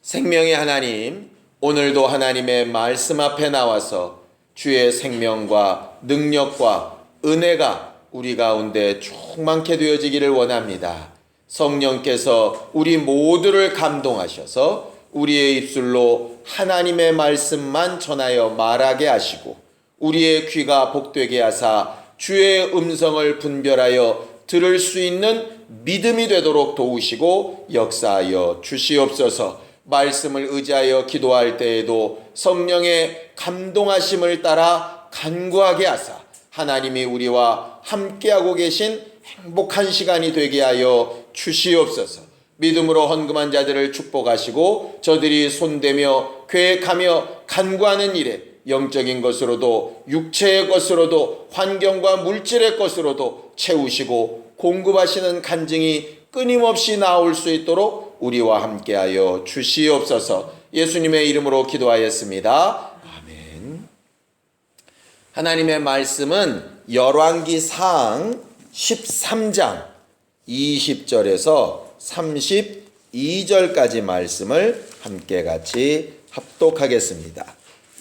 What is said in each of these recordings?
생명의 하나님, 오늘도 하나님의 말씀 앞에 나와서 주의 생명과 능력과 은혜가 우리 가운데 충만케 되어지기를 원합니다. 성령께서 우리 모두를 감동하셔서 우리의 입술로 하나님의 말씀만 전하여 말하게 하시고 우리의 귀가 복되게 하사 주의 음성을 분별하여 들을 수 있는 믿음이 되도록 도우시고 역사하여 주시옵소서. 말씀을 의지하여 기도할 때에도 성령의 감동하심을 따라 간구하게 하사 하나님이 우리와 함께하고 계신 행복한 시간이 되게 하여 주시옵소서. 믿음으로 헌금한 자들을 축복하시고 저들이 손대며 계획하며 간구하는 일에 영적인 것으로도 육체의 것으로도 환경과 물질의 것으로도 채우시고 공급하시는 간증이 끊임없이 나올 수 있도록 우리와 함께하여 주시옵소서. 예수님의 이름으로 기도하였습니다. 아멘. 하나님의 말씀은 열왕기상 13장 20절에서 32절까지 말씀을 함께 같이 합독하겠습니다.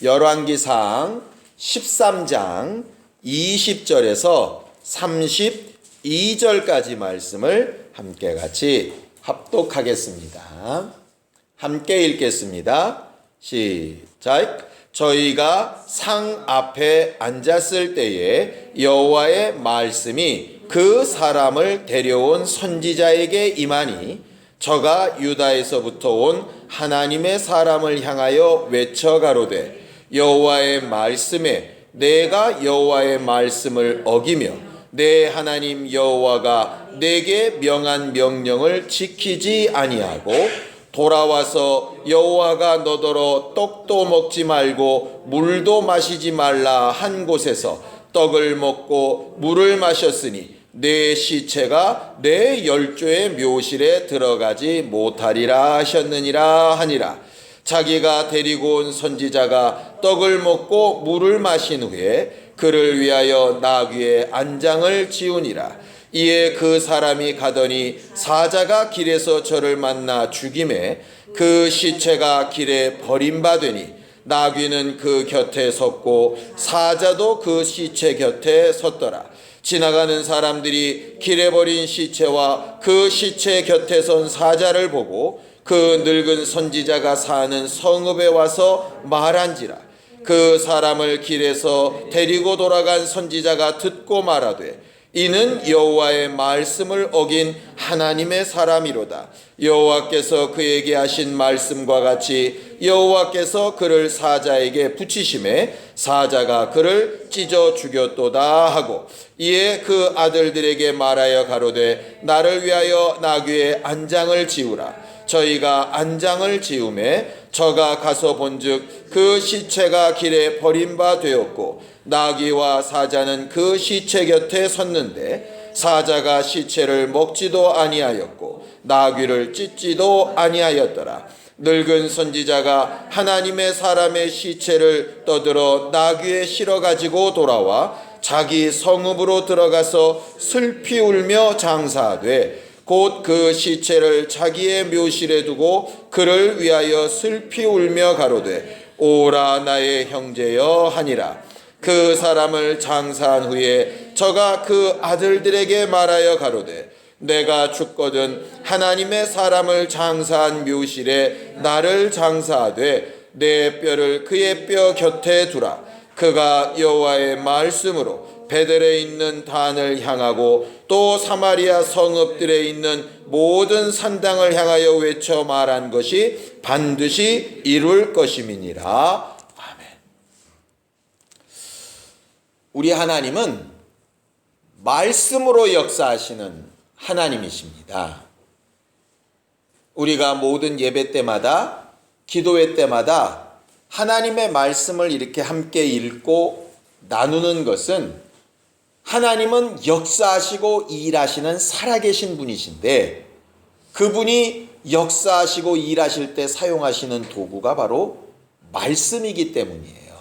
열왕기상 13장 20절에서 32절까지 말씀을 함께 같이 합독하겠습니다. 함께 읽겠습니다. 시작. 저희가 상 앞에 앉았을 때에 여호와의 말씀이 그 사람을 데려온 선지자에게 임하니 저가 유다에서부터 온 하나님의 사람을 향하여 외쳐 가로되 여호와의 말씀에 내가 여호와의 말씀을 어기며 내 하나님 여호와가 내게 명한 명령을 지키지 아니하고 돌아와서 여호와가 너더러 떡도 먹지 말고 물도 마시지 말라 한 곳에서 떡을 먹고 물을 마셨으니 내 시체가 내 열조의 묘실에 들어가지 못하리라 하셨느니라 하니라. 자기가 데리고 온 선지자가 떡을 먹고 물을 마신 후에 그를 위하여 나귀의 안장을 지우니라. 이에 그 사람이 가더니 사자가 길에서 저를 만나 죽임에 그 시체가 길에 버림받으니 나귀는 그 곁에 섰고 사자도 그 시체 곁에 섰더라. 지나가는 사람들이 길에 버린 시체와 그 시체 곁에 선 사자를 보고 그 늙은 선지자가 사는 성읍에 와서 말한지라. 그 사람을 길에서 데리고 돌아간 선지자가 듣고 말하되 이는 여호와의 말씀을 어긴 하나님의 사람이로다. 여호와께서 그에게 하신 말씀과 같이 여호와께서 그를 사자에게 붙이심에 사자가 그를 찢어 죽였도다 하고 이에 그 아들들에게 말하여 가로되 나를 위하여 나귀의 안장을 지우라. 저희가 안장을 지우매 저가 가서 본즉 그 시체가 길에 버림바 되었고 나귀와 사자는 그 시체 곁에 섰는데 사자가 시체를 먹지도 아니하였고 나귀를 찢지도 아니하였더라. 늙은 선지자가 하나님의 사람의 시체를 떠들어 나귀에 실어 가지고 돌아와 자기 성읍으로 들어가서 슬피 울며 장사하되 곧 그 시체를 자기의 묘실에 두고 그를 위하여 슬피 울며 가로되 오라 나의 형제여 하니라. 그 사람을 장사한 후에 저가 그 아들들에게 말하여 가로되 내가 죽거든 하나님의 사람을 장사한 묘실에 나를 장사하되 내 뼈를 그의 뼈 곁에 두라. 그가 여호와의 말씀으로 베델에 있는 단을 향하고 또 사마리아 성읍들에 있는 모든 산당을 향하여 외쳐 말한 것이 반드시 이룰 것임이니라. 아멘. 우리 하나님은 말씀으로 역사하시는 하나님이십니다. 우리가 모든 예배 때마다 기도회 때마다 하나님의 말씀을 이렇게 함께 읽고 나누는 것은 하나님은 역사하시고 일하시는 살아계신 분이신데 그분이 역사하시고 일하실 때 사용하시는 도구가 바로 말씀이기 때문이에요.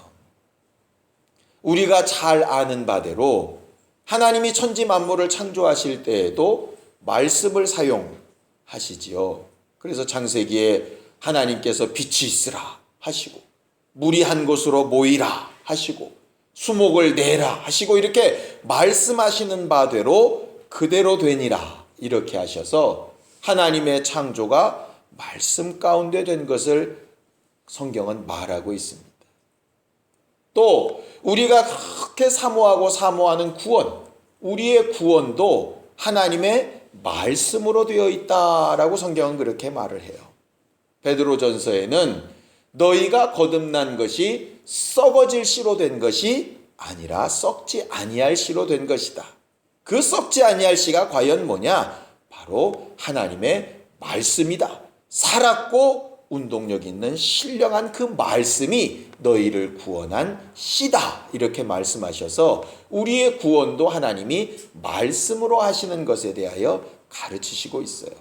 우리가 잘 아는 바대로 하나님이 천지 만물을 창조하실 때에도 말씀을 사용하시지요. 그래서 창세기에 하나님께서 빛이 있으라 하시고 물이 한 곳으로 모이라 하시고 수목을 내라 하시고 이렇게 말씀하시는 바대로 그대로 되니라 이렇게 하셔서 하나님의 창조가 말씀 가운데 된 것을 성경은 말하고 있습니다. 또 우리가 그렇게 사모하고 사모하는 구원, 우리의 구원도 하나님의 말씀으로 되어 있다라고 성경은 그렇게 말을 해요. 베드로전서에는 너희가 거듭난 것이 썩어질 씨로 된 것이 아니라 썩지 아니할 씨로 된 것이다. 그 썩지 아니할 씨가 과연 뭐냐? 바로 하나님의 말씀이다. 살았고 운동력 있는 신령한 그 말씀이 너희를 구원한 씨다. 이렇게 말씀하셔서 우리의 구원도 하나님이 말씀으로 하시는 것에 대하여 가르치시고 있어요.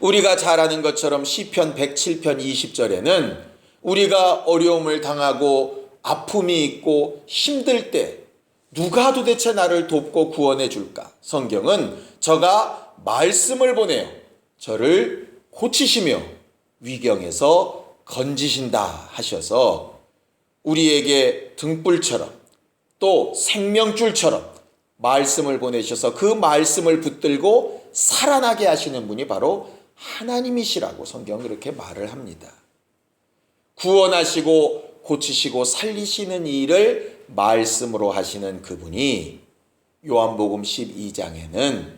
우리가 잘 아는 것처럼 시편 107편 20절에는 우리가 어려움을 당하고 아픔이 있고 힘들 때 누가 도대체 나를 돕고 구원해 줄까? 성경은 저가 말씀을 보내어 저를 고치시며 위경에서 건지신다 하셔서 우리에게 등불처럼 또 생명줄처럼 말씀을 보내셔서 그 말씀을 붙들고 살아나게 하시는 분이 바로 하나님이시라고 성경은 그렇게 말을 합니다. 구원하시고 고치시고 살리시는 일을 말씀으로 하시는 그분이 요한복음 12장에는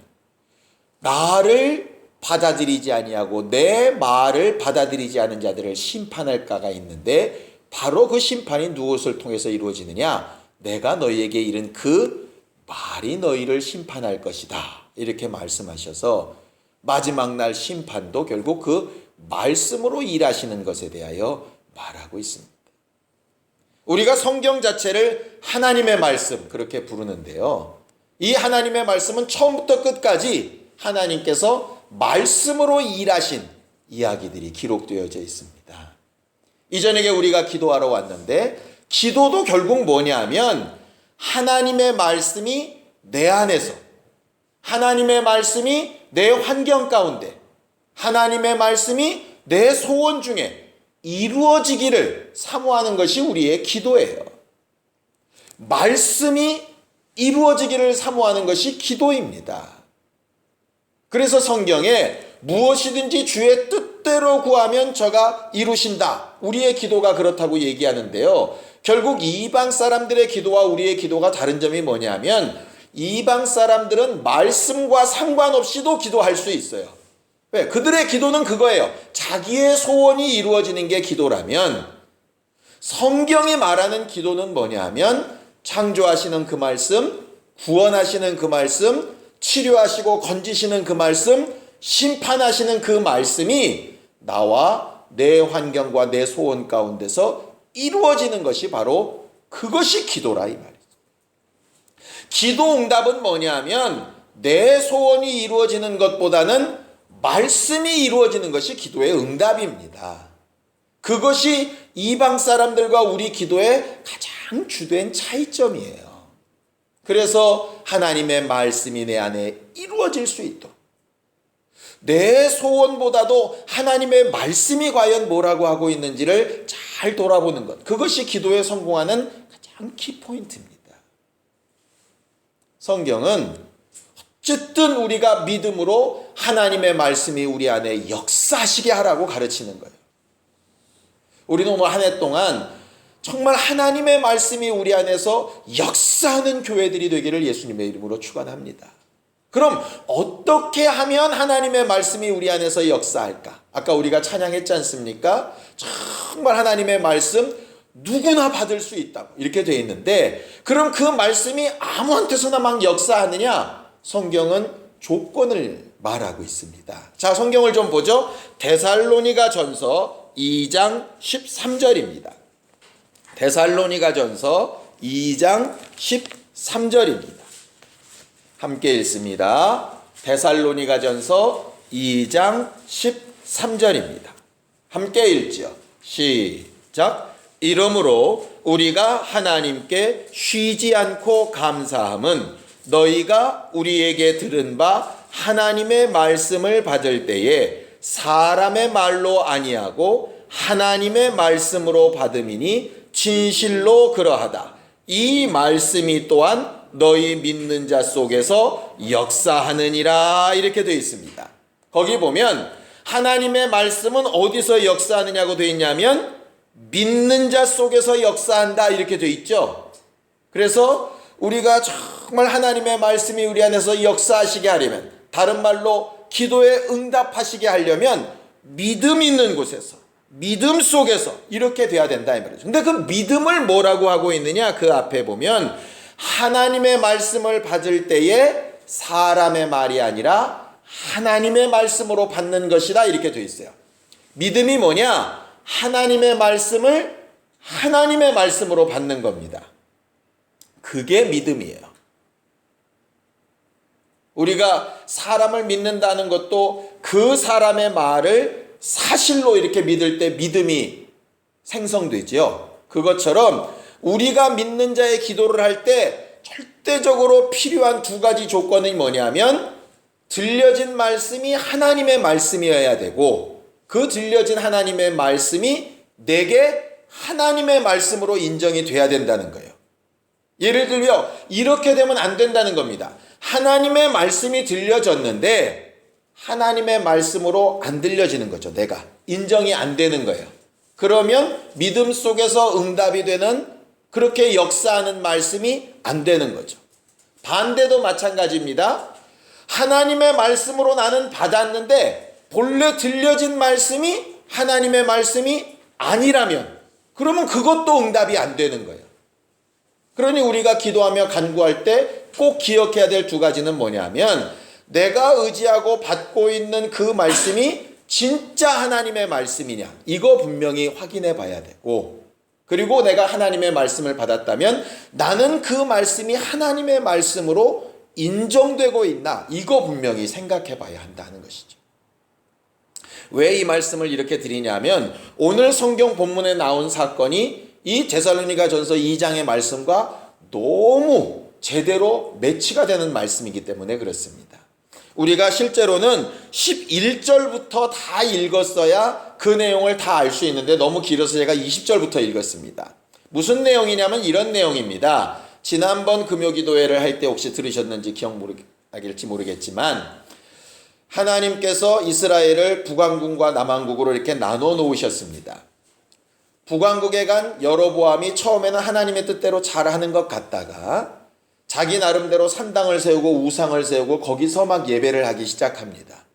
나를 받아들이지 아니하고 내 말을 받아들이지 않은 자들을 심판할 까가 있는데 바로 그 심판이 무엇을 통해서 이루어지느냐? 내가 너희에게 이른 그 말이 너희를 심판할 것이다. 이렇게 말씀하셔서 마지막 날 심판도 결국 그 말씀으로 일하시는 것에 대하여 말하고 있습니다. 우리가 성경 자체를 하나님의 말씀 그렇게 부르는데요. 이 하나님의 말씀은 처음부터 끝까지 하나님께서 말씀으로 일하신 이야기들이 기록되어져 있습니다. 이전에 우리가 기도하러 왔는데 기도도 결국 뭐냐 하면 하나님의 말씀이 내 안에서 하나님의 말씀이 내 환경 가운데 하나님의 말씀이 내 소원 중에 이루어지기를 사모하는 것이 우리의 기도예요. 말씀이 이루어지기를 사모하는 것이 기도입니다. 그래서 성경에 무엇이든지 주의 뜻대로 구하면 저가 이루신다. 우리의 기도가 그렇다고 얘기하는데요. 결국 이방 사람들의 기도와 우리의 기도가 다른 점이 뭐냐면 이방 사람들은 말씀과 상관없이도 기도할 수 있어요. 왜? 그들의 기도는 그거예요. 자기의 소원이 이루어지는 게 기도라면 성경이 말하는 기도는 뭐냐 하면 창조하시는 그 말씀, 구원하시는 그 말씀, 치료하시고 건지시는 그 말씀, 심판하시는 그 말씀이 나와 내 환경과 내 소원 가운데서 이루어지는 것이 바로 그것이 기도라 이 말이죠. 기도 응답은 뭐냐 하면 내 소원이 이루어지는 것보다는 말씀이 이루어지는 것이 기도의 응답입니다. 그것이 이방 사람들과 우리 기도의 가장 주된 차이점이에요. 그래서 하나님의 말씀이 내 안에 이루어질 수 있도록 내 소원보다도 하나님의 말씀이 과연 뭐라고 하고 있는지를 잘 돌아보는 것, 그것이 기도에 성공하는 가장 키포인트입니다. 성경은 어쨌든 우리가 믿음으로 하나님의 말씀이 우리 안에 역사하시게 하라고 가르치는 거예요. 우리는 오늘 한 해 동안 정말 하나님의 말씀이 우리 안에서 역사하는 교회들이 되기를 예수님의 이름으로 축원합니다. 그럼 어떻게 하면 하나님의 말씀이 우리 안에서 역사할까? 아까 우리가 찬양했지 않습니까? 정말 하나님의 말씀 누구나 받을 수 있다고 이렇게 되어 있는데 그럼 그 말씀이 아무한테서나 막 역사하느냐? 성경은 조건을 말하고 있습니다. 자, 성경을 좀 보죠. 데살로니가 전서 2장 13절입니다. 데살로니가 전서 2장 13절입니다. 함께 읽습니다. 데살로니가 전서 2장 13절입니다. 함께 읽지요. 시작. 이러므로 우리가 하나님께 쉬지 않고 감사함은 너희가 우리에게 들은 바 하나님의 말씀을 받을 때에 사람의 말로 아니하고 하나님의 말씀으로 받음이니 진실로 그러하다. 이 말씀이 또한 너희 믿는 자 속에서 역사하느니라 이렇게 되어 있습니다. 거기 보면 하나님의 말씀은 어디서 역사하느냐고 되어 있냐면 믿는 자 속에서 역사한다 이렇게 되어 있죠. 그래서 우리가 정말 하나님의 말씀이 우리 안에서 역사하시게 하려면, 다른 말로 기도에 응답하시게 하려면 믿음 있는 곳에서, 믿음 속에서 이렇게 돼야 된다 이 말이죠. 근데 그 믿음을 뭐라고 하고 있느냐, 그 앞에 보면 하나님의 말씀을 받을 때에 사람의 말이 아니라 하나님의 말씀으로 받는 것이다 이렇게 되어 있어요. 믿음이 뭐냐? 하나님의 말씀을 하나님의 말씀으로 받는 겁니다. 그게 믿음이에요. 우리가 사람을 믿는다는 것도 그 사람의 말을 사실로 이렇게 믿을 때 믿음이 생성되죠. 그것처럼 우리가 믿는 자의 기도를 할 때 절대적으로 필요한 두 가지 조건이 뭐냐면, 들려진 말씀이 하나님의 말씀이어야 되고, 그 들려진 하나님의 말씀이 내게 하나님의 말씀으로 인정이 돼야 된다는 거예요. 예를 들며 이렇게 되면 안 된다는 겁니다. 하나님의 말씀이 들려졌는데 하나님의 말씀으로 안 들려지는 거죠. 내가 인정이 안 되는 거예요. 그러면 믿음 속에서 응답이 되는, 그렇게 역사하는 말씀이 안 되는 거죠. 반대도 마찬가지입니다. 하나님의 말씀으로 나는 받았는데 본래 들려진 말씀이 하나님의 말씀이 아니라면, 그러면 그것도 응답이 안 되는 거예요. 그러니 우리가 기도하며 간구할 때 꼭 기억해야 될 두 가지는 뭐냐면, 내가 의지하고 받고 있는 그 말씀이 진짜 하나님의 말씀이냐, 이거 분명히 확인해 봐야 되고, 그리고 내가 하나님의 말씀을 받았다면 나는 그 말씀이 하나님의 말씀으로 인정되고 있나, 이거 분명히 생각해 봐야 한다는 것이죠. 왜 이 말씀을 이렇게 드리냐면, 오늘 성경 본문에 나온 사건이 이 데살로니가전서 2장의 말씀과 너무 제대로 매치가 되는 말씀이기 때문에 그렇습니다. 우리가 실제로는 11절부터 다 읽었어야 그 내용을 다 알 수 있는데 너무 길어서 제가 20절부터 읽었습니다. 무슨 내용이냐면 이런 내용입니다. 지난번 금요기도회를 할 때 혹시 들으셨는지 기억나길지 모르겠지만, 하나님께서 이스라엘을 북왕국과 남왕국으로 이렇게 나눠 놓으셨습니다. 북왕국에 간 여로보암이 처음에는 하나님의 뜻대로 잘하는 것 같다가 자기 나름대로 산당을 세우고 우상을 세우고 거기서 막 예배를 하기 시작합니다.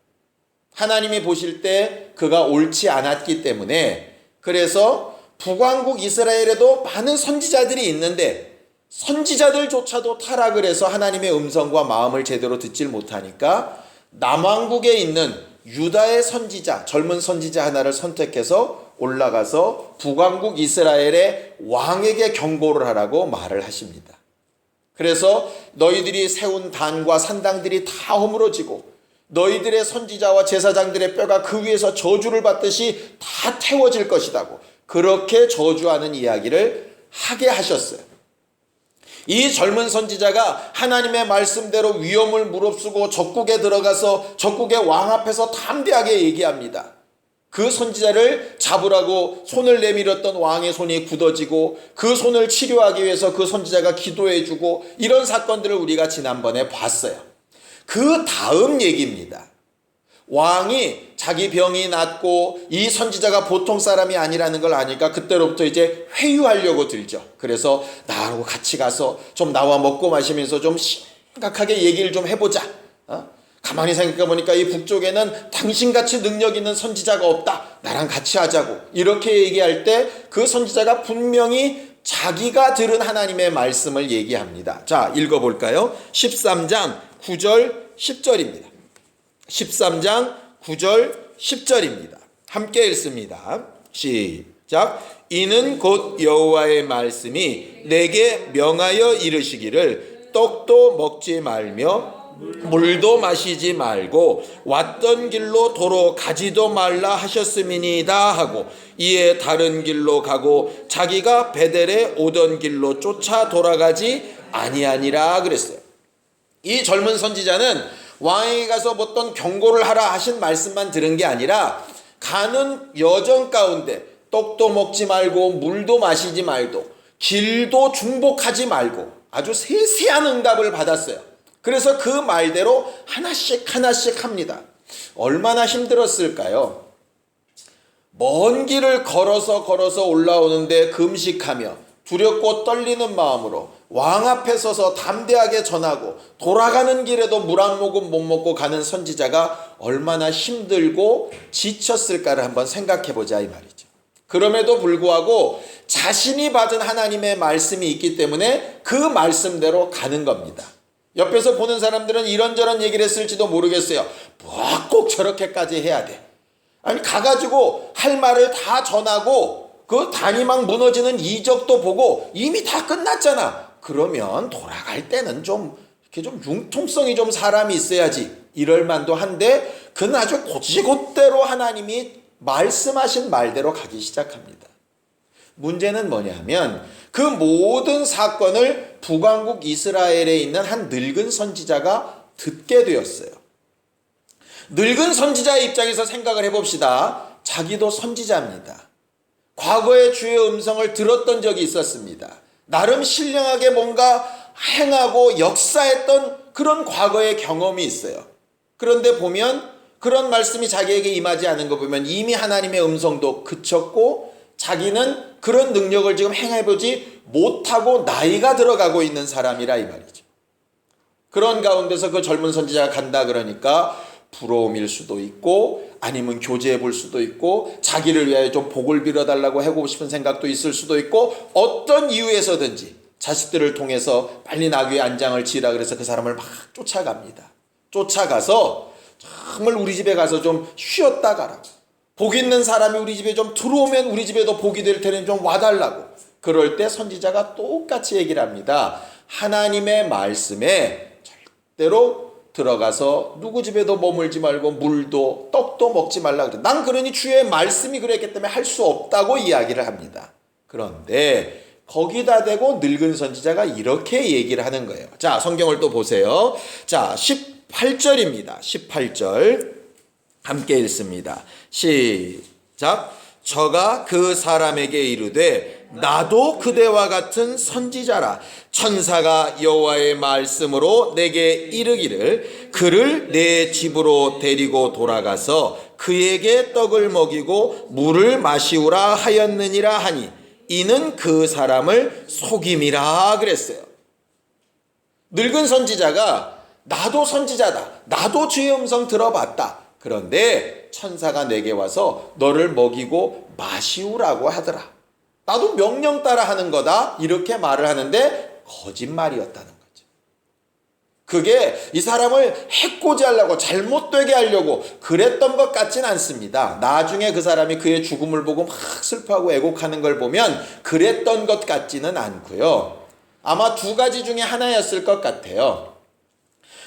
하나님이 보실 때 그가 옳지 않았기 때문에, 그래서 북왕국 이스라엘에도 많은 선지자들이 있는데 선지자들조차도 타락을 해서 하나님의 음성과 마음을 제대로 듣질 못하니까 남왕국에 있는 유다의 선지자, 젊은 선지자 하나를 선택해서 올라가서 북왕국 이스라엘의 왕에게 경고를 하라고 말을 하십니다. 그래서 너희들이 세운 단과 산당들이 다 허물어지고 너희들의 선지자와 제사장들의 뼈가 그 위에서 저주를 받듯이 다 태워질 것이라고, 그렇게 저주하는 이야기를 하게 하셨어요. 이 젊은 선지자가 하나님의 말씀대로 위험을 무릅쓰고 적국에 들어가서 적국의 왕 앞에서 담대하게 얘기합니다. 그 선지자를 잡으라고 손을 내밀었던 왕의 손이 굳어지고 그 손을 치료하기 위해서 그 선지자가 기도해주고, 이런 사건들을 우리가 지난번에 봤어요. 그 다음 얘기입니다. 왕이 자기 병이 낫고 이 선지자가 보통 사람이 아니라는 걸 아니까 그때로부터 이제 회유하려고 들죠. 그래서 나하고 같이 가서 좀 나와 먹고 마시면서 좀 심각하게 얘기를 좀 해보자. 가만히 생각해 보니까 이 북쪽에는 당신같이 능력 있는 선지자가 없다. 나랑 같이 하자고. 이렇게 얘기할 때 그 선지자가 분명히 자기가 들은 하나님의 말씀을 얘기합니다. 자, 읽어볼까요? 13장 9절 10절입니다. 13장 9절 10절입니다. 함께 읽습니다. 시작. 이는 곧 여호와의 말씀이 내게 명하여 이르시기를 떡도 먹지 말며 물도 마시지 말고 왔던 길로 도로 가지도 말라 하셨음이니이다 하고, 이에 다른 길로 가고 자기가 베델에 오던 길로 쫓아 돌아가지 아니하니라 그랬어요. 이 젊은 선지자는 왕에게 가서 어떤 경고를 하라 하신 말씀만 들은 게 아니라 가는 여정 가운데 떡도 먹지 말고 물도 마시지 말고 길도 중복하지 말고 아주 세세한 응답을 받았어요. 그래서 그 말대로 하나씩 하나씩 합니다. 얼마나 힘들었을까요? 먼 길을 걸어서 올라오는데 금식하며 두렵고 떨리는 마음으로 왕 앞에 서서 담대하게 전하고 돌아가는 길에도 물 한 모금 못 먹고 가는 선지자가 얼마나 힘들고 지쳤을까를 한번 생각해 보자 이 말이죠. 그럼에도 불구하고 자신이 받은 하나님의 말씀이 있기 때문에 그 말씀대로 가는 겁니다. 옆에서 보는 사람들은 이런저런 얘기를 했을지도 모르겠어요. 뭐 꼭 저렇게까지 해야 돼. 아니 가가지고 할 말을 다 전하고 그 단위막 무너지는 이적도 보고 이미 다 끝났잖아. 그러면 돌아갈 때는 좀 이렇게 좀 융통성이 좀 사람이 있어야지. 이럴 만도 한데 그는 아주 곧대로 하나님이 말씀하신 말대로 가기 시작합니다. 문제는 뭐냐면 그 모든 사건을 북왕국 이스라엘에 있는 한 늙은 선지자가 듣게 되었어요. 늙은 선지자의 입장에서 생각을 해봅시다. 자기도 선지자입니다. 과거에 주의 음성을 들었던 적이 있었습니다. 나름 신령하게 뭔가 행하고 역사했던 그런 과거의 경험이 있어요. 그런데 보면 그런 말씀이 자기에게 임하지 않은 거 보면 이미 하나님의 음성도 그쳤고 자기는 그런 능력을 지금 행해보지 못하고 나이가 들어가고 있는 사람이라 이 말이죠. 그런 가운데서 그 젊은 선지자가 간다 그러니까 부러움일 수도 있고 아니면 교제해 볼 수도 있고 자기를 위하여 좀 복을 빌어달라고 하고 싶은 생각도 있을 수도 있고 어떤 이유에서든지 자식들을 통해서 빨리 나귀의 안장을 지으라 그래서 그 사람을 막 쫓아갑니다. 쫓아가서 정말 우리 집에 가서 좀 쉬었다 가라고. 복 있는 사람이 우리 집에 좀 들어오면 우리 집에도 복이 될 테니 좀 와달라고. 그럴 때 선지자가 똑같이 얘기를 합니다. 하나님의 말씀에 절대로 들어가서 누구 집에도 머물지 말고 물도 떡도 먹지 말라 그래. 난 그러니 주의 말씀이 그랬기 때문에 할 수 없다고 이야기를 합니다. 그런데 거기다 대고 늙은 선지자가 이렇게 얘기를 하는 거예요. 자, 성경을 또 보세요. 자, 18절입니다. 18절 함께 읽습니다. 시작. 저가 그 사람에게 이르되 나도 그대와 같은 선지자라. 천사가 여호와의 말씀으로 내게 이르기를 그를 내 집으로 데리고 돌아가서 그에게 떡을 먹이고 물을 마시우라 하였느니라 하니 이는 그 사람을 속임이라 그랬어요. 늙은 선지자가 나도 선지자다. 나도 주의 음성 들어봤다. 그런데 천사가 내게 와서 너를 먹이고 마시우라고 하더라. 나도 명령 따라 하는 거다. 이렇게 말을 하는데 거짓말이었다는 거죠. 그게 이 사람을 해코지 하려고 잘못되게 하려고 그랬던 것 같진 않습니다. 나중에 그 사람이 그의 죽음을 보고 막 슬퍼하고 애곡하는 걸 보면 그랬던 것 같지는 않고요. 아마 두 가지 중에 하나였을 것 같아요.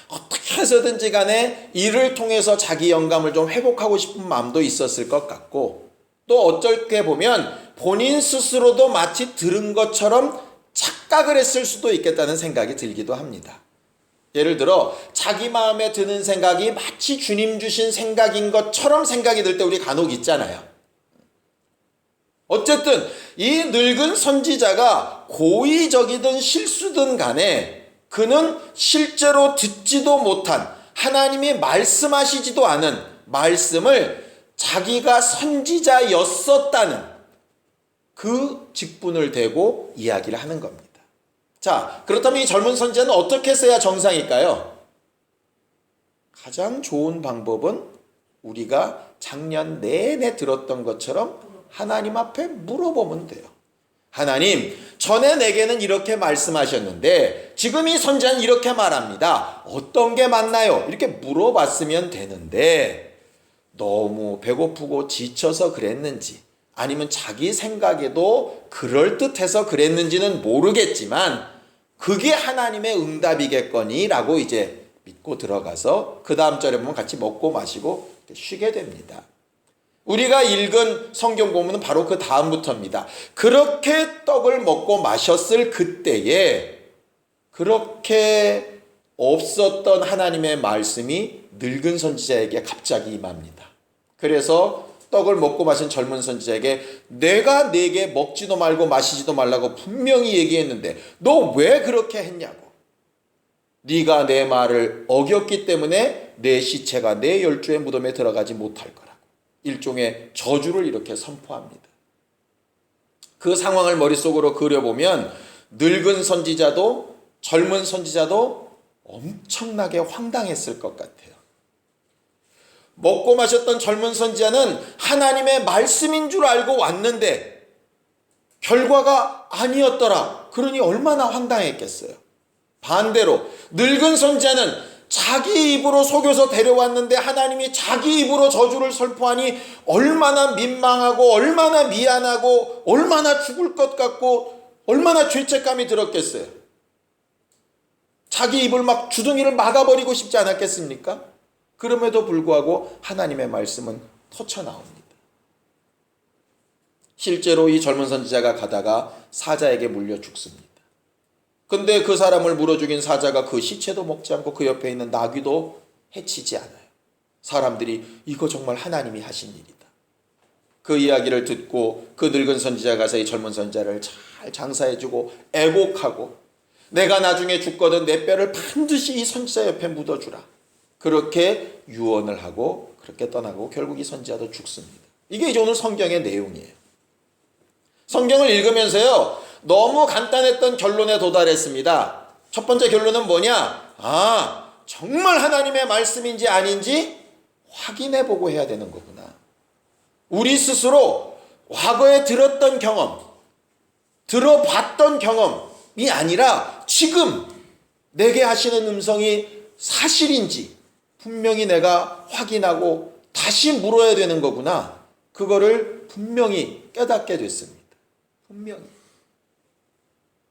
어떻게 해서든지 간에 이를 통해서 자기 영감을 좀 회복하고 싶은 마음도 있었을 것 같고 또 어쩔 때 보면 본인 스스로도 마치 들은 것처럼 착각을 했을 수도 있겠다는 생각이 들기도 합니다. 예를 들어 자기 마음에 드는 생각이 마치 주님 주신 생각인 것처럼 생각이 들 때 우리 간혹 있잖아요. 어쨌든 이 늙은 선지자가 고의적이든 실수든 간에 그는 실제로 듣지도 못한 하나님이 말씀하시지도 않은 말씀을 자기가 선지자였었다는 그 직분을 대고 이야기를 하는 겁니다. 자, 그렇다면 이 젊은 선지자는 어떻게 써야 정상일까요? 가장 좋은 방법은 우리가 작년 내내 들었던 것처럼 하나님 앞에 물어보면 돼요. 하나님, 전에 내게는 이렇게 말씀하셨는데 지금 이 선지자는 이렇게 말합니다. 어떤 게 맞나요? 이렇게 물어봤으면 되는데 너무 배고프고 지쳐서 그랬는지 아니면 자기 생각에도 그럴듯해서 그랬는지는 모르겠지만 그게 하나님의 응답이겠거니 라고 이제 믿고 들어가서 그 다음 절에 보면 같이 먹고 마시고 쉬게 됩니다. 우리가 읽은 성경 보면은 바로 그 다음부터입니다. 그렇게 떡을 먹고 마셨을 그때에 그렇게 없었던 하나님의 말씀이 늙은 선지자에게 갑자기 임합니다. 그래서 떡을 먹고 마신 젊은 선지자에게 내가 네게 먹지도 말고 마시지도 말라고 분명히 얘기했는데 너 왜 그렇게 했냐고. 네가 내 말을 어겼기 때문에 내 시체가 내 열조의 무덤에 들어가지 못할 거라고. 일종의 저주를 이렇게 선포합니다. 그 상황을 머릿속으로 그려보면 늙은 선지자도 젊은 선지자도 엄청나게 황당했을 것 같아요. 먹고 마셨던 젊은 선지자는 하나님의 말씀인 줄 알고 왔는데 결과가 아니었더라. 그러니 얼마나 황당했겠어요. 반대로 늙은 선지자는 자기 입으로 속여서 데려왔는데 하나님이 자기 입으로 저주를 선포하니 얼마나 민망하고 얼마나 미안하고 얼마나 죽을 것 같고 얼마나 죄책감이 들었겠어요. 자기 입을 막 주둥이를 막아버리고 싶지 않았겠습니까? 그럼에도 불구하고 하나님의 말씀은 터쳐나옵니다. 실제로 이 젊은 선지자가 가다가 사자에게 물려 죽습니다. 근데 그 사람을 물어 죽인 사자가 그 시체도 먹지 않고 그 옆에 있는 나귀도 해치지 않아요. 사람들이 이거 정말 하나님이 하신 일이다. 그 이야기를 듣고 그 늙은 선지자가 가서 이 젊은 선지자를 잘 장사해주고 애곡하고 내가 나중에 죽거든 내 뼈를 반드시 이 선지자 옆에 묻어주라. 그렇게 유언을 하고 그렇게 떠나고 결국 이 선지자도 죽습니다. 이게 이제 오늘 성경의 내용이에요. 성경을 읽으면서요, 너무 간단했던 결론에 도달했습니다. 첫 번째 결론은 뭐냐? 정말 하나님의 말씀인지 아닌지 확인해 보고 해야 되는 거구나. 우리 스스로 과거에 들었던 경험, 들어봤던 경험이 아니라 지금 내게 하시는 음성이 사실인지 분명히 내가 확인하고 다시 물어야 되는 거구나. 그거를 분명히 깨닫게 됐습니다. 분명히.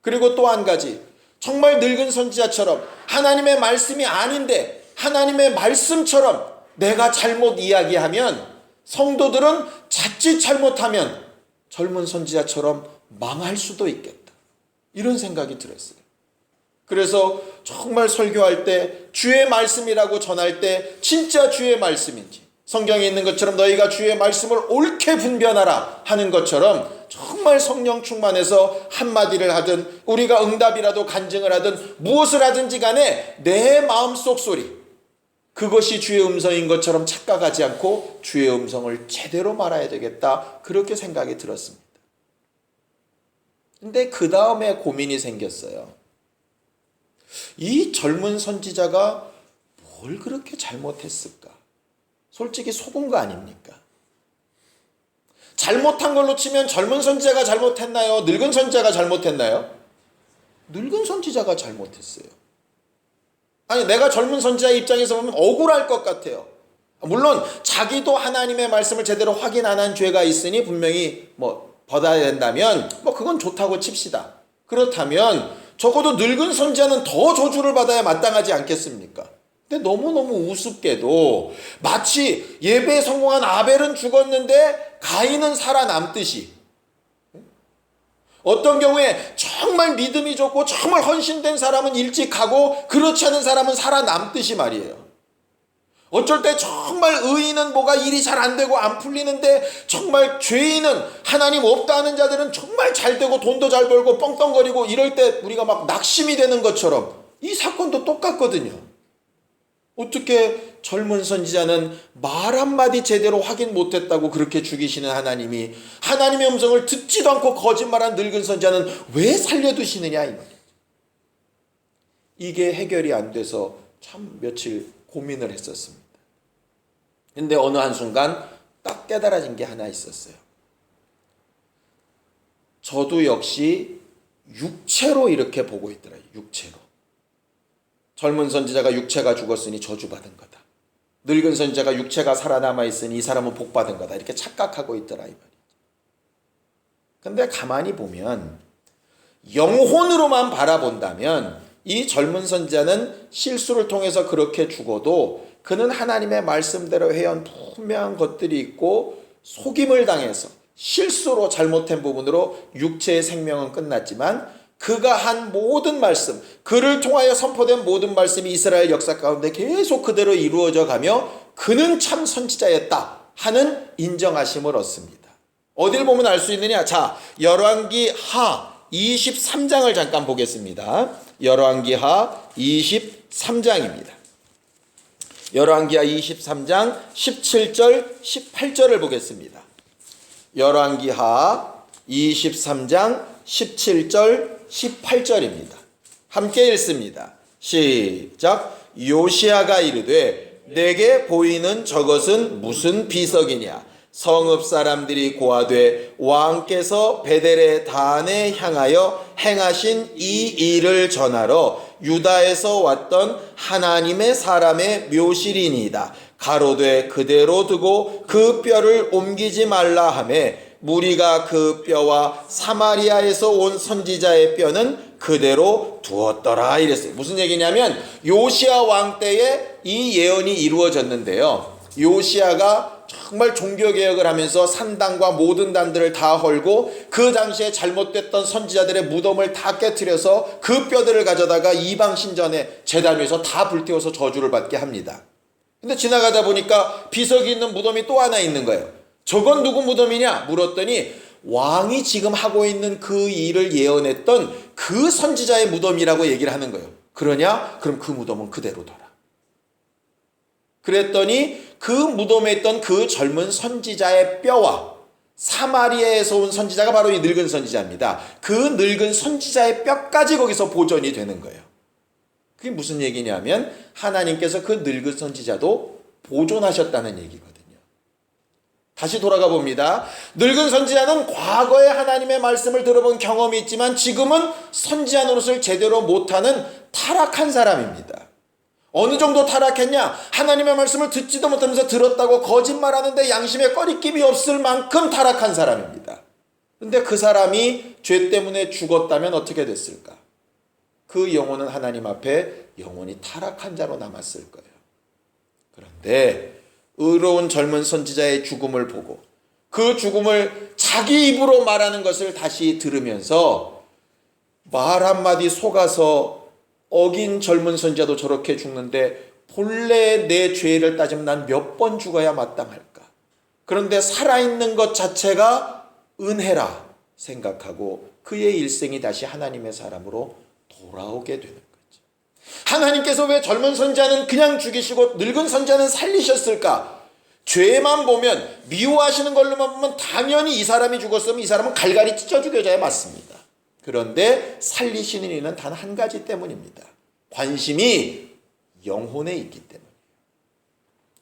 그리고 또 한 가지, 정말 늙은 선지자처럼 하나님의 말씀이 아닌데 하나님의 말씀처럼 내가 잘못 이야기하면 성도들은 자칫 잘못하면 젊은 선지자처럼 망할 수도 있겠다. 이런 생각이 들었어요. 그래서 정말 설교할 때 주의 말씀이라고 전할 때 진짜 주의 말씀인지 성경에 있는 것처럼 너희가 주의 말씀을 옳게 분별하라 하는 것처럼 정말 성령 충만해서 한마디를 하든 우리가 응답이라도 간증을 하든 무엇을 하든지 간에 내 마음속 소리, 그것이 주의 음성인 것처럼 착각하지 않고 주의 음성을 제대로 말해야 되겠다. 그렇게 생각이 들었습니다. 근데 그 다음에 고민이 생겼어요. 이 젊은 선지자가 뭘 그렇게 잘못했을까? 솔직히 속은 거 아닙니까? 잘못한 걸로 치면 젊은 선지자가 잘못했나요? 늙은 선지자가 잘못했나요? 늙은 선지자가 잘못했어요. 아니, 내가 젊은 선지자 입장에서 보면 억울할 것 같아요. 물론 자기도 하나님의 말씀을 제대로 확인 안 한 죄가 있으니 분명히 받아야 된다면 그건 좋다고 칩시다. 그렇다면 적어도 늙은 선지자는 더 저주를 받아야 마땅하지 않겠습니까? 근데 너무너무 우습게도 마치 예배에 성공한 아벨은 죽었는데 가인은 살아남듯이, 어떤 경우에 정말 믿음이 좋고 정말 헌신된 사람은 일찍 가고 그렇지 않은 사람은 살아남듯이 말이에요. 어쩔 때 정말 의인은 뭐가 일이 잘 안 되고 안 풀리는데 정말 죄인은 하나님 없다 하는 자들은 정말 잘 되고 돈도 잘 벌고 뻥뻥거리고 이럴 때 우리가 막 낙심이 되는 것처럼 이 사건도 똑같거든요. 어떻게 젊은 선지자는 말 한마디 제대로 확인 못했다고 그렇게 죽이시는 하나님이 하나님의 음성을 듣지도 않고 거짓말한 늙은 선지자는 왜 살려두시느냐 이 말이에요. 이게 해결이 안 돼서 참 며칠 고민을 했었습니다. 근데 어느 한순간 딱 깨달아진 게 하나 있었어요. 저도 역시 육체로 이렇게 보고 있더라고요. 육체로. 젊은 선지자가 육체가 죽었으니 저주받은 거다. 늙은 선지자가 육체가 살아남아 있으니 이 사람은 복받은 거다. 이렇게 착각하고 있더라 이 말이죠. 근데 가만히 보면 영혼으로만 바라본다면 이 젊은 선지자는 실수를 통해서 그렇게 죽어도 그는 하나님의 말씀대로 해온 분명한 것들이 있고 속임을 당해서 실수로 잘못된 부분으로 육체의 생명은 끝났지만 그가 한 모든 말씀, 그를 통하여 선포된 모든 말씀이 이스라엘 역사 가운데 계속 그대로 이루어져 가며 그는 참 선지자였다 하는 인정하심을 얻습니다. 어딜 보면 알 수 있느냐? 자, 열왕기 하 23장을 잠깐 보겠습니다. 열왕기 하 23장입니다. 열왕기 하 23장 17절 18절을 보겠습니다. 열왕기 하 23장 17절 18절입니다. 함께 읽습니다. 시작. 요시야가 이르되 내게 보이는 저것은 무슨 비석이냐? 성읍 사람들이 고하되 왕께서 베델의 단에 향하여 행하신 이 일을 전하러 유다에서 왔던 하나님의 사람의 묘실이니이다. 가로되 그대로 두고 그 뼈를 옮기지 말라 하매 무리가 그 뼈와 사마리아에서 온 선지자의 뼈는 그대로 두었더라 이랬어요. 무슨 얘기냐면 요시야 왕 때에 이 예언이 이루어졌는데요. 요시야가 정말 종교개혁을 하면서 산당과 모든 단들을 다 헐고 그 당시에 잘못됐던 선지자들의 무덤을 다 깨트려서 그 뼈들을 가져다가 이방 신전에 제단 위에서 다 불태워서 저주를 받게 합니다. 근데 지나가다 보니까 비석이 있는 무덤이 또 하나 있는 거예요. 저건 누구 무덤이냐 물었더니 왕이 지금 하고 있는 그 일을 예언했던 그 선지자의 무덤이라고 얘기를 하는 거예요. 그러냐? 그럼 그 무덤은 그대로 둬라. 그랬더니 그 무덤에 있던 그 젊은 선지자의 뼈와 사마리아에서 온 선지자가 바로 이 늙은 선지자입니다. 그 늙은 선지자의 뼈까지 거기서 보존이 되는 거예요. 그게 무슨 얘기냐면 하나님께서 그 늙은 선지자도 보존하셨다는 얘기거든요. 다시 돌아가 봅니다. 늙은 선지자는 과거에 하나님의 말씀을 들어본 경험이 있지만 지금은 선지자 노릇을 제대로 못하는 타락한 사람입니다. 어느 정도 타락했냐? 하나님의 말씀을 듣지도 못하면서 들었다고 거짓말하는데 양심에 꺼리낌이 없을 만큼 타락한 사람입니다. 근데 그 사람이 죄 때문에 죽었다면 어떻게 됐을까? 그 영혼은 하나님 앞에 영원히 타락한 자로 남았을 거예요. 그런데 의로운 젊은 선지자의 죽음을 보고 그 죽음을 자기 입으로 말하는 것을 다시 들으면서 말 한마디 속아서 어긴 젊은 선지자도 저렇게 죽는데 본래 내 죄를 따지면 난 몇 번 죽어야 마땅할까? 그런데 살아있는 것 자체가 은혜라 생각하고 그의 일생이 다시 하나님의 사람으로 돌아오게 되는 거죠. 하나님께서 왜 젊은 선지자는 그냥 죽이시고 늙은 선지자는 살리셨을까? 죄만 보면 미워하시는 걸로만 보면 당연히 이 사람이 죽었으면 이 사람은 갈갈이 찢어 죽여져야 맞습니다. 그런데 살리시는 이는 단 한 가지 때문입니다. 관심이 영혼에 있기 때문이에요.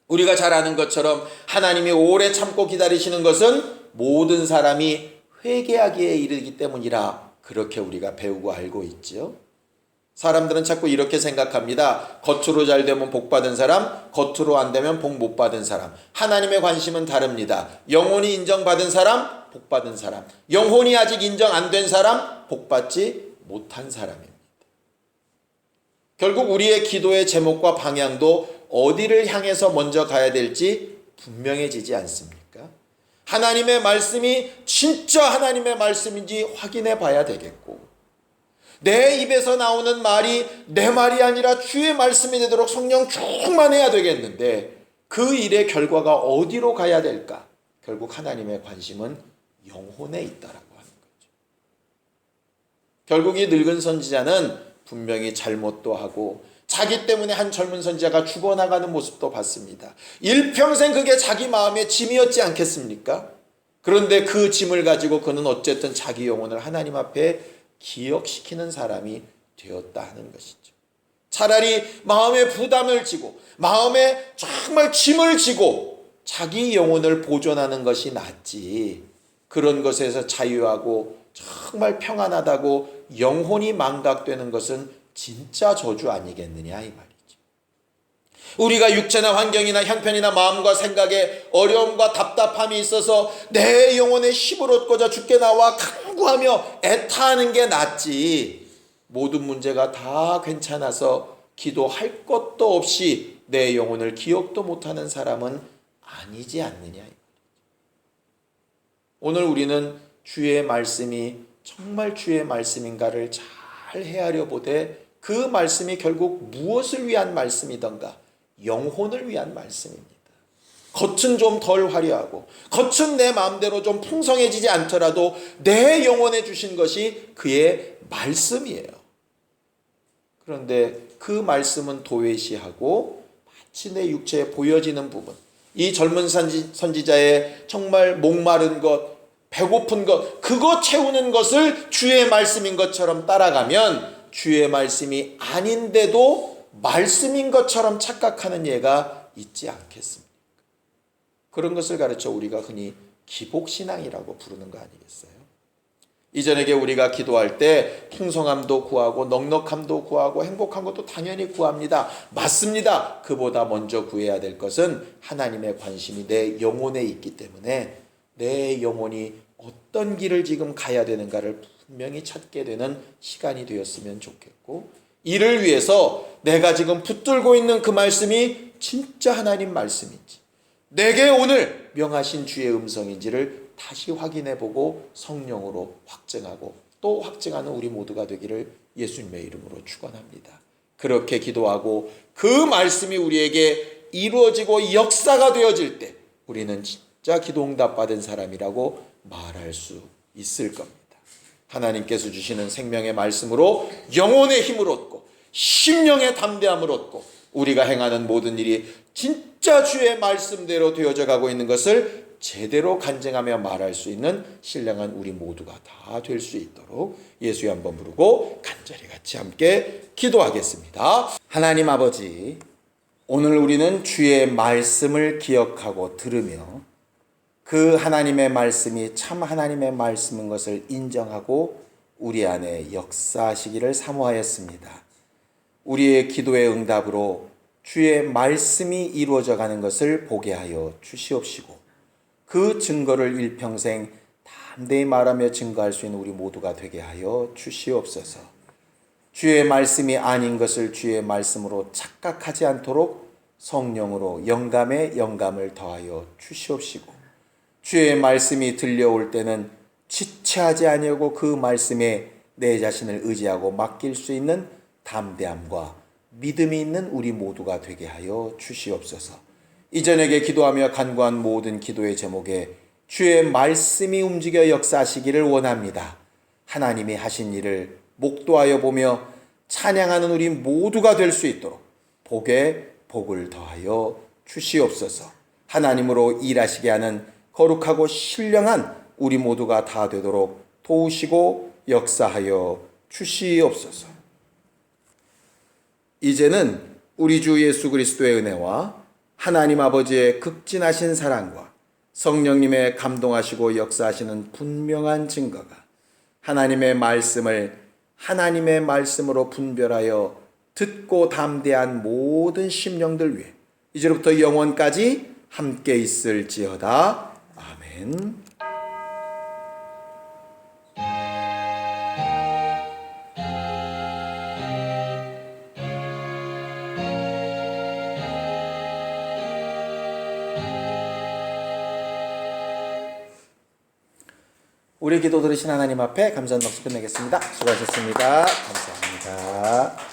우리가 잘 아는 것처럼 하나님이 오래 참고 기다리시는 것은 모든 사람이 회개하기에 이르기 때문이라 그렇게 우리가 배우고 알고 있죠. 사람들은 자꾸 이렇게 생각합니다. 겉으로 잘 되면 복 받은 사람, 겉으로 안 되면 복 못 받은 사람. 하나님의 관심은 다릅니다. 영혼이 인정받은 사람, 복 받은 사람. 영혼이 아직 인정 안 된 사람, 복 받지 못한 사람입니다. 결국 우리의 기도의 제목과 방향도 어디를 향해서 먼저 가야 될지 분명해지지 않습니까? 하나님의 말씀이 진짜 하나님의 말씀인지 확인해 봐야 되겠고, 내 입에서 나오는 말이 내 말이 아니라 주의 말씀이 되도록 성령 충만해야 되겠는데 그 일의 결과가 어디로 가야 될까? 결국 하나님의 관심은 영혼에 있다라고 하는 거죠. 결국 이 늙은 선지자는 분명히 잘못도 하고 자기 때문에 한 젊은 선지자가 죽어나가는 모습도 봤습니다. 일평생 그게 자기 마음의 짐이었지 않겠습니까? 그런데 그 짐을 가지고 그는 어쨌든 자기 영혼을 하나님 앞에 기억시키는 사람이 되었다 하는 것이죠. 차라리 마음의 부담을 지고 마음에 정말 짐을 지고 자기 영혼을 보존하는 것이 낫지, 그런 것에서 자유하고 정말 평안하다고 영혼이 망각되는 것은 진짜 저주 아니겠느냐 이 말이죠. 우리가 육체나 환경이나 형편이나 마음과 생각에 어려움과 답답함이 있어서 내 영혼에 힘을 얻고자 죽게 나와 간구하며 애타하는 게 낫지, 모든 문제가 다 괜찮아서 기도할 것도 없이 내 영혼을 기억도 못하는 사람은 아니지 않느냐. 오늘 우리는 주의 말씀이 정말 주의 말씀인가를 잘 헤아려 보되 그 말씀이 결국 무엇을 위한 말씀이던가? 영혼을 위한 말씀입니다. 겉은 좀 덜 화려하고 겉은 내 마음대로 좀 풍성해지지 않더라도 내 영혼에 주신 것이 그의 말씀이에요. 그런데 그 말씀은 도외시하고 마치 내 육체에 보여지는 부분, 이 젊은 선지자의 정말 목마른 것, 배고픈 것, 그거 채우는 것을 주의 말씀인 것처럼 따라가면 주의 말씀이 아닌데도 말씀인 것처럼 착각하는 예가 있지 않겠습니까? 그런 것을 가르쳐 우리가 흔히 기복신앙이라고 부르는 거 아니겠어요? 이전에게 우리가 기도할 때 풍성함도 구하고 넉넉함도 구하고 행복한 것도 당연히 구합니다. 맞습니다. 그보다 먼저 구해야 될 것은 하나님의 관심이 내 영혼에 있기 때문에 내 영혼이 어떤 길을 지금 가야 되는가를 분명히 찾게 되는 시간이 되었으면 좋겠고, 이를 위해서 내가 지금 붙들고 있는 그 말씀이 진짜 하나님 말씀인지, 내게 오늘 명하신 주의 음성인지를 다시 확인해보고 성령으로 확증하고 또 확증하는 우리 모두가 되기를 예수님의 이름으로 축원합니다. 그렇게 기도하고 그 말씀이 우리에게 이루어지고 역사가 되어질 때 우리는 진짜 기도 응답 받은 사람이라고 말할 수 있을 겁니다. 하나님께서 주시는 생명의 말씀으로 영혼의 힘을 얻고 심령의 담대함을 얻고 우리가 행하는 모든 일이 진짜 주의 말씀대로 되어져 가고 있는 것을 제대로 간증하며 말할 수 있는 신령한 우리 모두가 다 될 수 있도록 예수의 한번 부르고 간절히 같이 함께 기도하겠습니다. 하나님 아버지, 오늘 우리는 주의 말씀을 기억하고 들으며 그 하나님의 말씀이 참 하나님의 말씀인 것을 인정하고 우리 안에 역사하시기를 사모하였습니다. 우리의 기도의 응답으로 주의 말씀이 이루어져 가는 것을 보게 하여 주시옵시고 그 증거를 일평생 담대히 말하며 증거할 수 있는 우리 모두가 되게 하여 주시옵소서. 주의 말씀이 아닌 것을 주의 말씀으로 착각하지 않도록 성령으로 영감에 영감을 더하여 주시옵시고 주의 말씀이 들려올 때는 지체하지 아니하고 그 말씀에 내 자신을 의지하고 맡길 수 있는 담대함과 믿음이 있는 우리 모두가 되게 하여 주시옵소서. 이전에게 기도하며 간구한 모든 기도의 제목에 주의 말씀이 움직여 역사하시기를 원합니다. 하나님이 하신 일을 목도하여 보며 찬양하는 우리 모두가 될 수 있도록 복에 복을 더하여 주시옵소서. 하나님으로 일하시게 하는 거룩하고 신령한 우리 모두가 다 되도록 도우시고 역사하여 주시옵소서. 이제는 우리 주 예수 그리스도의 은혜와 하나님 아버지의 극진하신 사랑과 성령님의 감동하시고 역사하시는 분명한 증거가 하나님의 말씀을 하나님의 말씀으로 분별하여 듣고 담대한 모든 심령들 위해 이제로부터 영원까지 함께 있을지어다. 아멘. 우리 기도 들으신 하나님 앞에 감사한 박수 끝내겠습니다. 수고하셨습니다. 감사합니다.